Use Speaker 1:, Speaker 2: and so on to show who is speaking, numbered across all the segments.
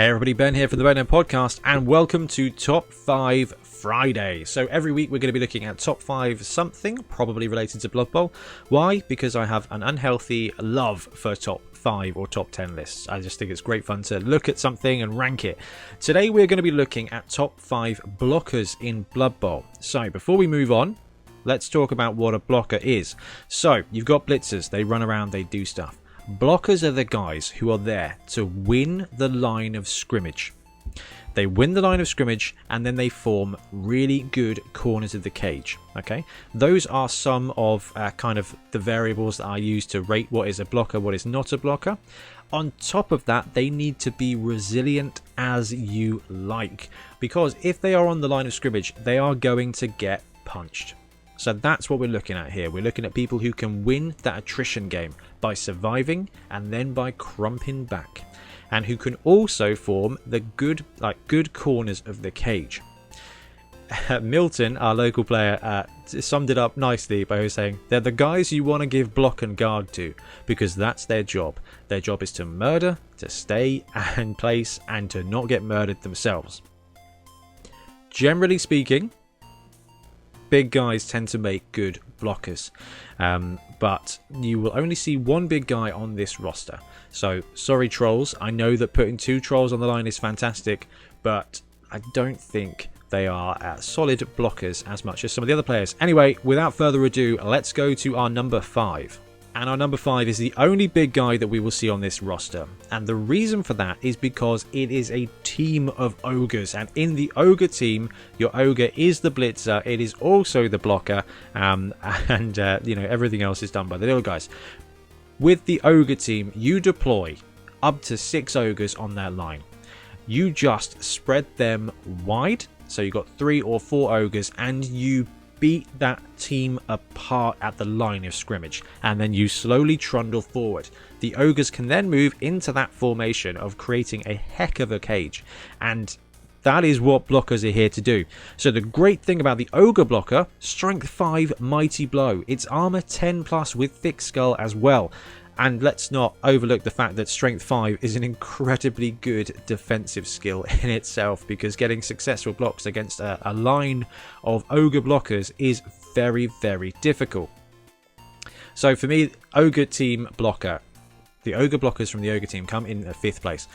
Speaker 1: Hey everybody, Ben here from the Bonehead podcast, and welcome to Top 5 Friday. So every week we're going to be looking at Top 5 something, probably related to Blood Bowl. Why? Because I have an unhealthy love for Top 5 or Top 10 lists. I just think it's great fun to look at something and rank it. Today we're going to be looking at Top 5 blockers in Blood Bowl. So before we move on, let's talk about what a blocker is. So you've got blitzers, they run around, they do stuff. Blockers are the guys who are there to win the line of scrimmage. They win the line of scrimmage and then they form really good corners of the cage. Okay, those are some of kind of the variables that I use to rate what is a blocker, what is not a blocker. On top of that, they need to be resilient as you like, because if they are on the line of scrimmage, they are going to get punched. So that's what we're looking at here. We're looking at people who can win that attrition game by surviving and then by crumping back, and who can also form the good corners of the cage. Milton, our local player, summed it up nicely by saying they're the guys you want to give block and guard to, because that's their job. Their job is to murder, to stay in place, and to not get murdered themselves. Generally speaking, big guys tend to make good blockers, but you will only see one big guy on this roster. So sorry trolls, I know that putting 2 trolls on the line is fantastic, but I don't think they are solid blockers as much as some of the other players. Anyway, without further ado, let's go to our number 5. And our number 5 is the only big guy that we will see on this roster. And the reason for that is because it is a team of ogres. And in the ogre team, your ogre is the blitzer. It is also the blocker. Everything else is done by the little guys. With the ogre team, you deploy up to 6 ogres on that line. You just spread them wide. So you've got 3 or 4 ogres and you beat that team apart at the line of scrimmage, and then you slowly trundle forward. The ogres can then move into that formation of creating a heck of a cage, and that is what blockers are here to do. So the great thing about the ogre blocker, strength 5 mighty blow, it's armor 10 plus with thick skull as well. And let's not overlook the fact that Strength 5 is an incredibly good defensive skill in itself, because getting successful blocks against a line of Ogre blockers is very, very difficult. So for me, Ogre Team Blocker, the Ogre blockers from the Ogre Team come in 5th place.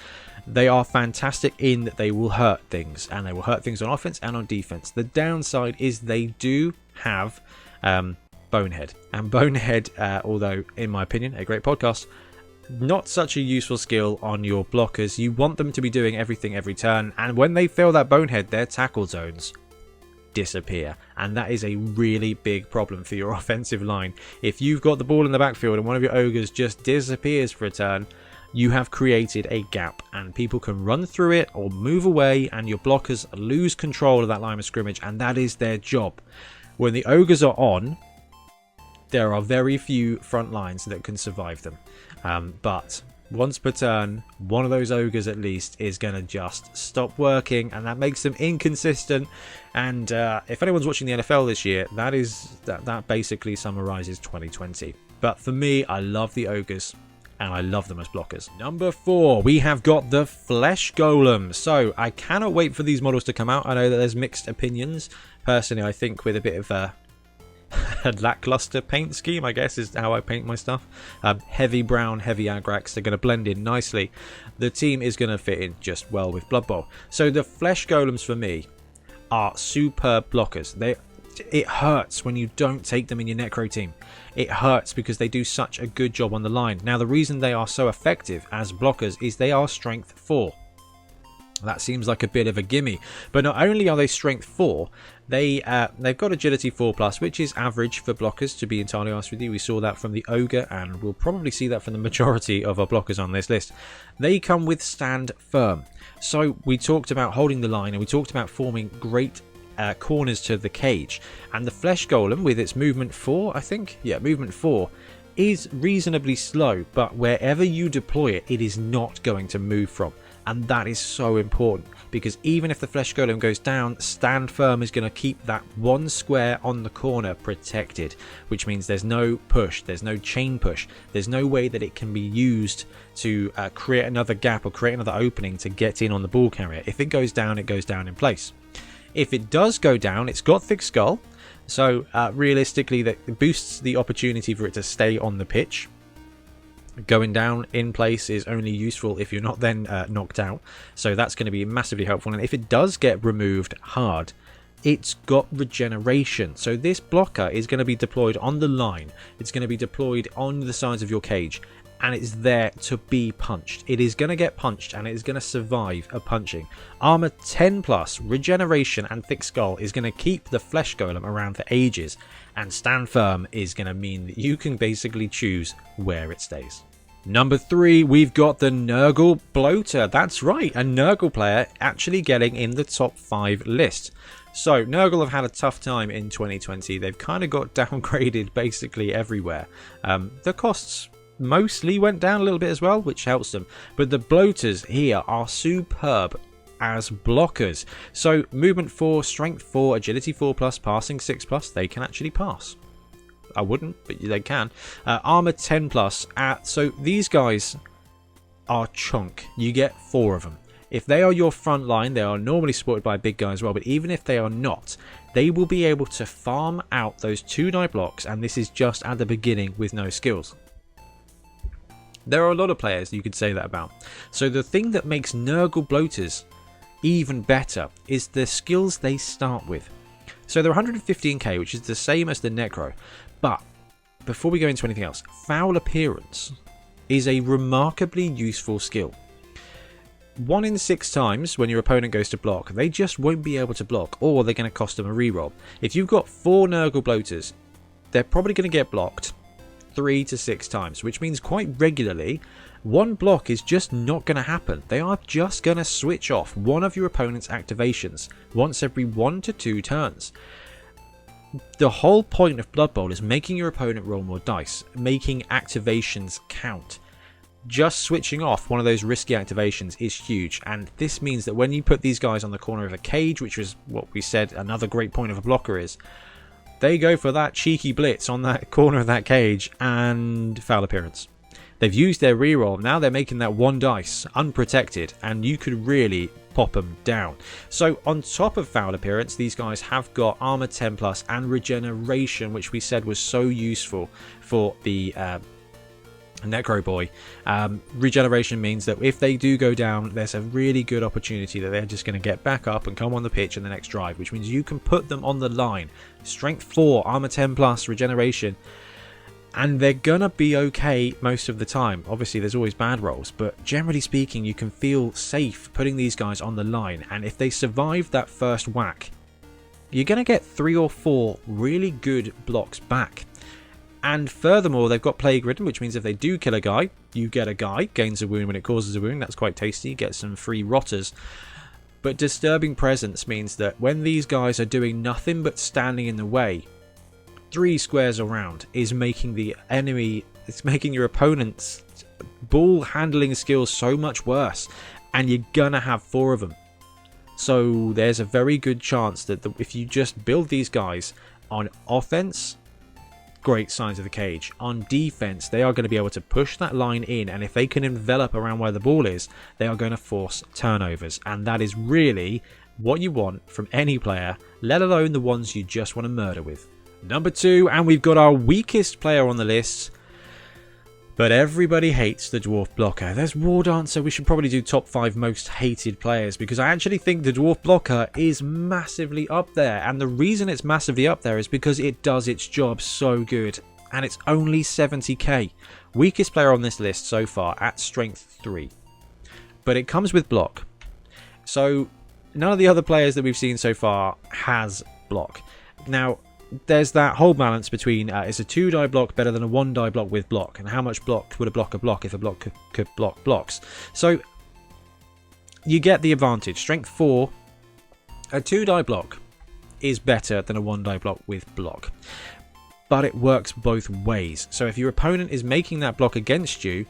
Speaker 1: They are fantastic in that they will hurt things, and they will hurt things on offense and on defense. The downside is they do have Bonehead, and Bonehead, although in my opinion a great podcast, not such a useful skill on your blockers. You want them to be doing everything every turn, and when they fail that Bonehead, their tackle zones disappear, and that is a really big problem for your offensive line. If you've got the ball in the backfield and one of your ogres just disappears for a turn, you have created a gap, and people can run through it or move away, and your blockers lose control of that line of scrimmage, and that is their job. When the ogres are on, there are very few front lines that can survive them, but once per turn, one of those ogres at least is going to just stop working, and that makes them inconsistent. And if anyone's watching the NFL this year, that basically summarizes 2020. But for me, I love the ogres, and I love them as blockers. Number 4, we have got the Flesh Golem. So I cannot wait for these models to come out. I know that there's mixed opinions. Personally, I think with a bit of a lackluster paint scheme, I guess, is how I paint my stuff. Heavy brown, heavy agrax, they're going to blend in nicely. The team is going to fit in just well with Blood Bowl. So the Flesh Golems for me are superb blockers. It hurts when you don't take them in your Necro team. It hurts because they do such a good job on the line. Now the reason they are so effective as blockers is they are strength 4. That seems like a bit of a gimme, but not only are they strength 4, they've got agility 4+, which is average for blockers, to be entirely honest with you. We saw that from the ogre, and we'll probably see that from the majority of our blockers on this list. They come with stand firm. So we talked about holding the line, and we talked about forming great corners to the cage, and the Flesh Golem with its movement 4, I think, yeah, movement 4, is reasonably slow, but wherever you deploy it, it is not going to move from. And that is so important, because even if the Flesh Golem goes down, Stand Firm is going to keep that one square on the corner protected, which means there's no push, there's no chain push, there's no way that it can be used to create another gap or create another opening to get in on the ball carrier. If it goes down in place. If it does go down, it's got Thick Skull, so realistically that boosts the opportunity for it to stay on the pitch. Going down in place is only useful if you're not then knocked out, so that's going to be massively helpful. And if it does get removed hard, it's got regeneration, so this blocker is going to be deployed on the line, it's going to be deployed on the sides of your cage, and it's there to be punched. It is going to get punched and it is going to survive a punching. Armor 10 plus, regeneration and Thick Skull is going to keep the Flesh Golem around for ages, and Stand Firm is going to mean that you can basically choose where it stays. Number 3, we've got the Knull Bloater. That's right, a Nurgle player actually getting in the top 5 list. So Nurgle have had a tough time in 2020. They've kind of got downgraded basically everywhere. The costs mostly went down a little bit as well, which helps them. But the Bloaters here are superb as blockers. So movement 4, strength 4, agility 4 plus, passing 6 plus, they can actually pass. I wouldn't, but they can. Armor 10 plus. So these guys are chunk. You get 4 of them. If they are your front line, they are normally supported by a big guy as well, but even if they are not, they will be able to farm out those 2-die blocks, and this is just at the beginning with no skills. There are a lot of players you could say that about. So the thing that makes Nurgle Bloaters even better is the skills they start with. So they're 115k, which is the same as the Necro. But before we go into anything else, Foul Appearance is a remarkably useful skill. 1 in 6 times when your opponent goes to block, they just won't be able to block, or they're going to cost them a reroll. If you've got 4 Nurgle Bloaters, they're probably going to get blocked 3 to 6 times, which means quite regularly, one block is just not going to happen. They are just going to switch off one of your opponent's activations once every 1 to 2 turns. The whole point of Blood Bowl is making your opponent roll more dice, making activations count. Just switching off one of those risky activations is huge, and this means that when you put these guys on the corner of a cage, which is what we said another great point of a blocker is, they go for that cheeky blitz on that corner of that cage and Foul Appearance. They've used their reroll, now they're making that 1 dice unprotected, and you could really pop them down. So on top of Foul Appearance, these guys have got Armor 10 plus and Regeneration, which we said was so useful for the Necro Boy. Regeneration means that if they do go down, there's a really good opportunity that they're just going to get back up and come on the pitch in the next drive, which means you can put them on the line. Strength 4, Armor 10 plus, Regeneration, and they're gonna be okay most of the time. Obviously there's always bad rolls, but generally speaking you can feel safe putting these guys on the line, and if they survive that first whack, you're gonna get 3 or 4 really good blocks back. And furthermore, they've got Plague Ridden, which means if they do kill a guy, you get a guy, gains a wound when it causes a wound. That's quite tasty, get some free rotters. But Disturbing Presence means that when these guys are doing nothing but standing in the way, 3 squares around is making the enemy, it's making your opponent's ball handling skills so much worse, and you're gonna have 4 of them. So there's a very good chance that if you just build these guys on offense, great sides of the cage. On defense, they are going to be able to push that line in, and if they can envelop around where the ball is, they are going to force turnovers, and that is really what you want from any player, let alone the ones you just want to murder with. Number 2, and we've got our weakest player on the list, but everybody hates the Dwarf Blocker. There's War Dancer. We should probably do top 5 most hated players, because I actually think the Dwarf Blocker is massively up there, and the reason it's massively up there is because it does its job so good, and it's only 70k. Weakest player on this list so far at strength 3, but it comes with block. So none of the other players that we've seen so far has block. Now, there's that whole balance between is a 2-die block better than a 1-die block with block, and how much block would a blocker block if a block could block blocks. So you get the advantage. Strength 4, a 2-die block is better than a 1-die block with block, but it works both ways. So if your opponent is making that block against you,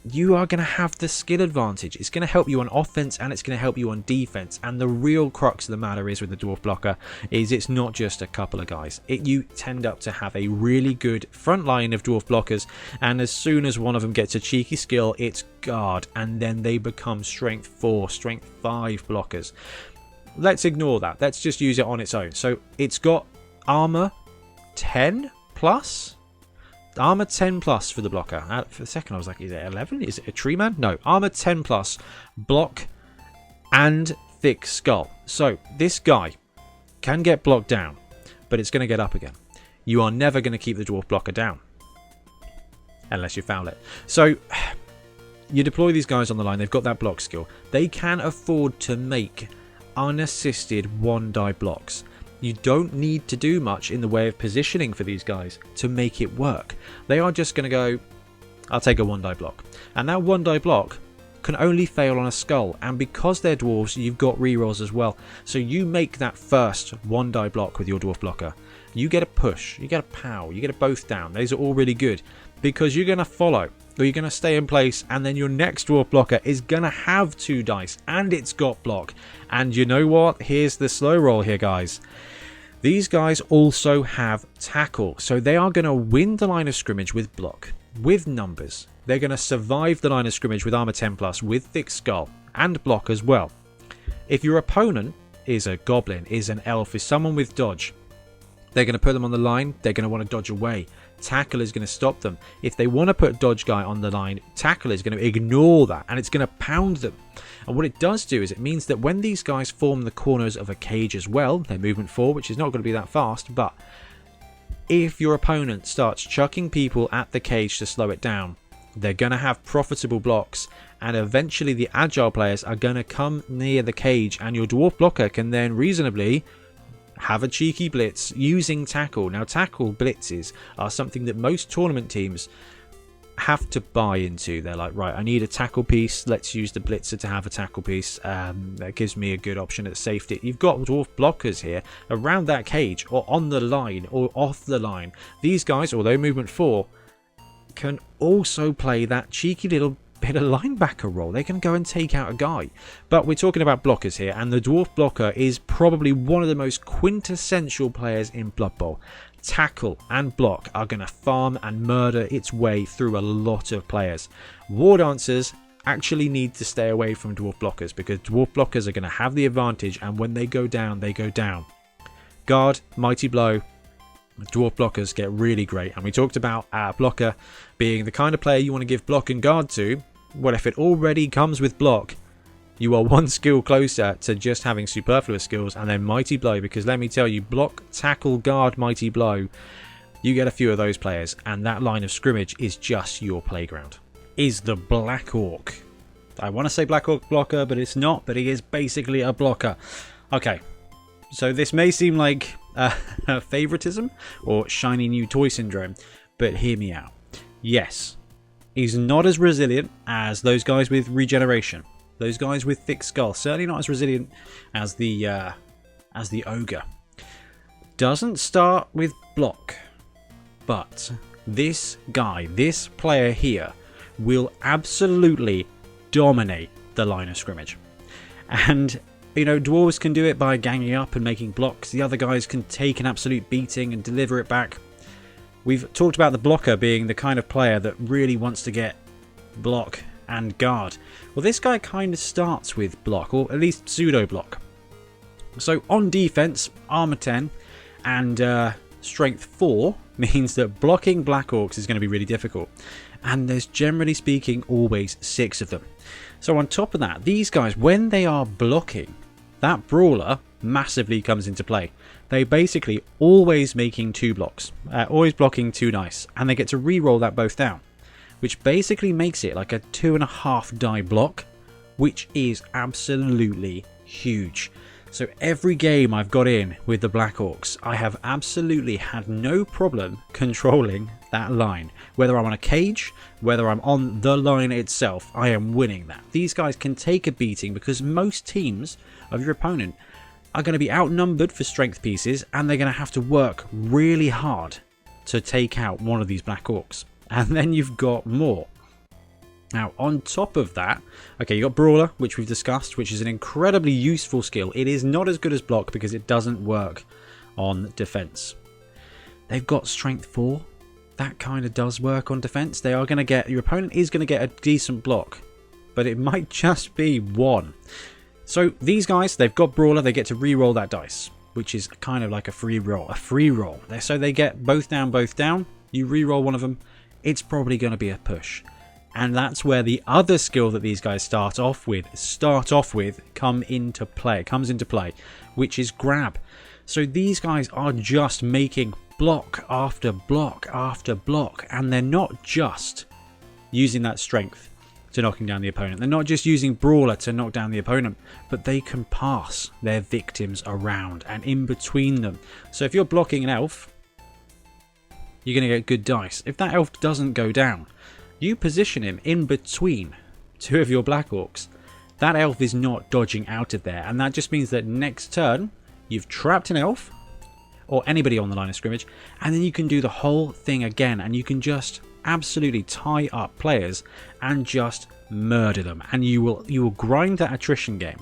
Speaker 1: you are going to have the skill advantage. It's going to help you on offense and it's going to help you on defense. And the real crux of the matter is with the Dwarf Blocker is it's not just a couple of guys. You tend up to have a really good front line of Dwarf Blockers, and as soon as one of them gets a cheeky skill, it's guard, and then they become strength 4, strength 5 blockers. Let's ignore that. Let's just use it on its own. So it's got armor 10 plus. Armor 10 plus for the blocker. For a second I was like, is it 11? Is it a tree man? No, armor 10 plus, block and thick skull. So this guy can get blocked down, but it's going to get up again. You are never going to keep the Dwarf Blocker down unless you foul it. So you deploy these guys on the line. They've got that block skill. They can afford to make unassisted 1-die blocks. You don't need to do much in the way of positioning for these guys to make it work. They are just going to go, I'll take a 1-die block. And that 1-die block can only fail on a skull. And because they're dwarves, you've got rerolls as well. So you make that first 1-die block with your Dwarf Blocker. You get a push, you get a pow, you get a both down. Those are all really good because you're going to follow, or you're going to stay in place, and then your next Dwarf Blocker is going to have 2 dice and it's got block. And you know what? Here's the slow roll here, guys. These guys also have tackle, so they are going to win the line of scrimmage with block, with numbers. They're going to survive the line of scrimmage with armor 10 plus, with thick skull and block as well. If your opponent is a goblin, is an elf, is someone with dodge, they're going to put them on the line. They're going to want to dodge away. Tackle is going to stop them. If they want to put dodge guy on the line, tackle is going to ignore that and it's going to pound them. And what it does do is it means that when these guys form the corners of a cage as well, their movement 4, which is not going to be that fast, but if your opponent starts chucking people at the cage to slow it down, they're going to have profitable blocks, and eventually the agile players are going to come near the cage, and your Dwarf Blocker can then reasonably have a cheeky blitz using tackle. Now, tackle blitzes are something that most tournament teams have to buy into. They're like, right, I need a tackle piece. Let's use the blitzer to have a tackle piece. That gives me a good option at safety. You've got Dwarf Blockers here around that cage or on the line or off the line. These guys, although movement 4, can also play that cheeky little bit of linebacker role. They can go and take out a guy. But we're talking about blockers here, and the Dwarf Blocker is probably one of the most quintessential players in Blood Bowl. Tackle and block are going to farm and murder its way through a lot of players. War Dancers actually need to stay away from Dwarf Blockers because Dwarf Blockers are going to have the advantage, and when they go down, they go down. Guard, Mighty Blow, Dwarf Blockers get really great. And we talked about our blocker being the kind of player you want to give block and guard to. Well, if it already comes with block, you are one skill closer to just having superfluous skills and then Mighty Blow, because let me tell you, block, tackle, guard, Mighty Blow, you get a few of those players and that line of scrimmage is just your playground. Is the Blackhawk. I want to say Blackhawk Blocker, but it's not, but he is basically a blocker. Okay, so this may seem like favoritism or shiny new toy syndrome, but hear me out. Yes, he's not as resilient as those guys with regeneration. Those guys with thick skull, certainly not as resilient as the ogre. Doesn't start with block, but this guy, this player here, will absolutely dominate the line of scrimmage. And you know, dwarves can do it by ganging up and making blocks. The other guys can take an absolute beating and deliver it back. We've talked about the blocker being the kind of player that really wants to get block and guard. Well, this guy kind of starts with block, or at least pseudo block. So on defense, armor 10 and strength 4 means that blocking Blackhawks is going to be really difficult. And there's, generally speaking, always 6 of them. So on top of that, these guys, when they are blocking, that brawler massively comes into play. They basically always making 2 blocks, always blocking 2 dice, and they get to re-roll that both down, which basically makes it like a 2.5 die block, which is absolutely huge. So every game I've got in with the Blackhawks, I have absolutely had no problem controlling that line. Whether I'm on a cage, whether I'm on the line itself, I am winning that. These guys can take a beating because most teams of your opponent are going to be outnumbered for strength pieces, and they're going to have to work really hard to take out one of these Blackhawks. And then you've got more. Now, on top of that, okay, you got Brawler, which we've discussed, which is an incredibly useful skill. It is not as good as Block because it doesn't work on defense. They've got Strength 4. That kind of does work on defense. They are going to get, your opponent is going to get a decent block, but it might just be 1. So these guys, they've got Brawler, they get to re-roll that dice, which is kind of like a free roll. So they get both down. You re-roll one of them, it's probably going to be a push. And that's where the other skill that these guys start off with comes into play, which is Grab. So these guys are just making block after block after block, and they're not just using that strength to knocking down the opponent. They're not just using Brawler to knock down the opponent, but they can pass their victims around and in between them. So if you're blocking an elf, you're going to get good dice. If that elf doesn't go down, you position him in between 2 of your Blackhawks. That elf is not dodging out of there, and that just means that next turn you've trapped an elf or anybody on the line of scrimmage, and then you can do the whole thing again, and you can just absolutely tie up players and just murder them, and you will grind that attrition game.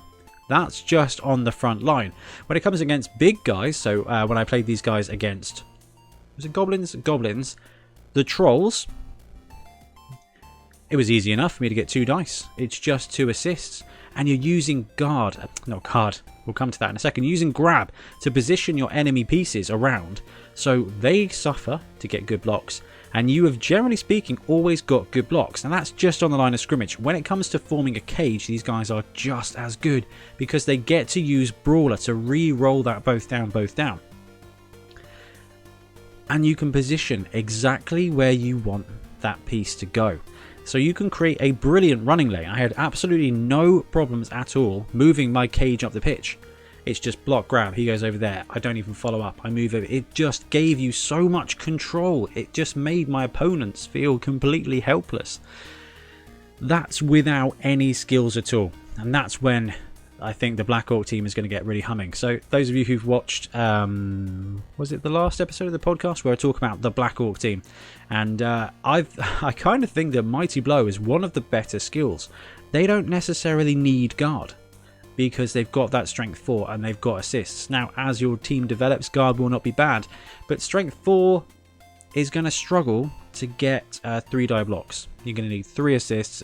Speaker 1: That's just on the front line. When it comes against big guys, so when I played these guys against, was it goblins, the trolls, it was easy enough for me to get 2 dice. It's just 2 assists. And you're using we'll come to that in a second, using Grab to position your enemy pieces around so they suffer to get good blocks, and you have, generally speaking, always got good blocks. And that's just on the line of scrimmage. When it comes to forming a cage, these guys are just as good because they get to use Brawler to re-roll that both down. And you can position exactly where you want that piece to go. So you can create a brilliant running lane. I had absolutely no problems at all moving my cage up the pitch. It's just block, grab, he goes over there. I don't even follow up. I move over. It just gave you so much control. It just made my opponents feel completely helpless. That's without any skills at all. And that's when I think the Blackhawk team is going to get really humming. So those of you who've watched, was it the last episode of the podcast where I talk about the Blackhawk team? And I kind of think that Mighty Blow is one of the better skills. They don't necessarily need guard because they've got that strength 4 and they've got assists. Now, as your team develops, guard will not be bad, but strength 4 is going to struggle to get 3 die blocks. You're going to need 3 assists.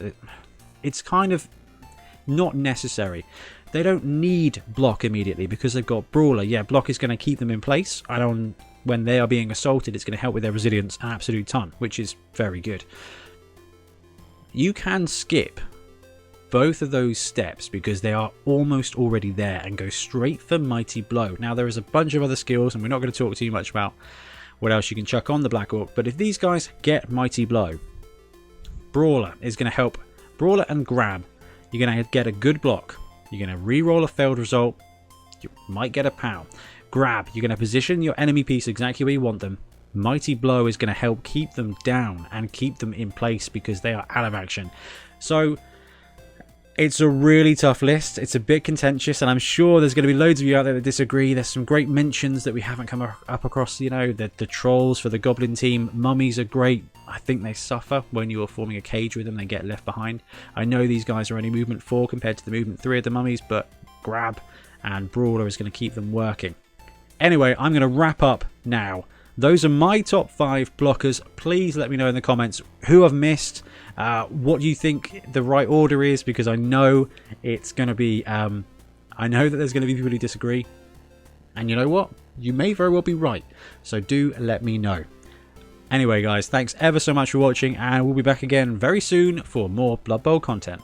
Speaker 1: It's kind of not necessary. They don't need block immediately because they've got Brawler. Yeah, block is going to keep them in place, and when they are being assaulted, it's going to help with their resilience an absolute ton, which is very good. You can skip both of those steps because they are almost already there and go straight for Mighty Blow. Now, there is a bunch of other skills, and we're not going to talk too much about what else you can chuck on the Blackhawk, but if these guys get Mighty Blow, Brawler is going to help. Brawler and Grab, you're going to get a good block. You're going to re-roll a failed result. You might get a POW. Grab, you're going to position your enemy piece exactly where you want them. Mighty Blow is going to help keep them down and keep them in place because they are out of action. So it's a really tough list. It's a bit contentious, and I'm sure there's going to be loads of you out there that disagree. There's some great mentions that we haven't come up across, you know, the trolls for the Goblin team. Mummies are great. I think they suffer when you are forming a cage with them. They get left behind. I know these guys are only movement 4 compared to the movement 3 of the Mummies, but Grab and Brawler is going to keep them working. Anyway, I'm going to wrap up now. Those are my top 5 blockers. Please let me know in the comments who I've missed, what you think the right order is, because I know it's going to be, I know that there's going to be people who disagree, and you know what? You may very well be right, so do let me know. Anyway guys, thanks ever so much for watching, and we'll be back again very soon for more Blood Bowl content.